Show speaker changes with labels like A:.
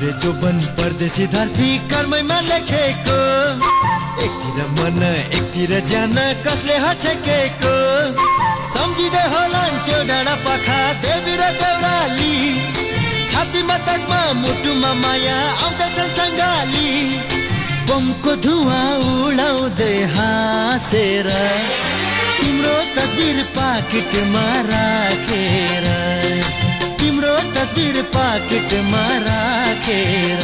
A: जोबन परदेशी धरती कर्मैमा लेखेको एकतिर मन एकतिर ज्यान कसले हछेकेको सम्झिँदै होला त्यो डाँडा पाखा देवी र देउराली छातीमा तकमा मुटुमा माया आउँदैछन् सङ्गाली बमको धुवाँ उडाउँदै हाँसेर तिम्रो तस्बिर पाकेटमा राखेर तिम्रो तस्बिर पाकेटमा राखेर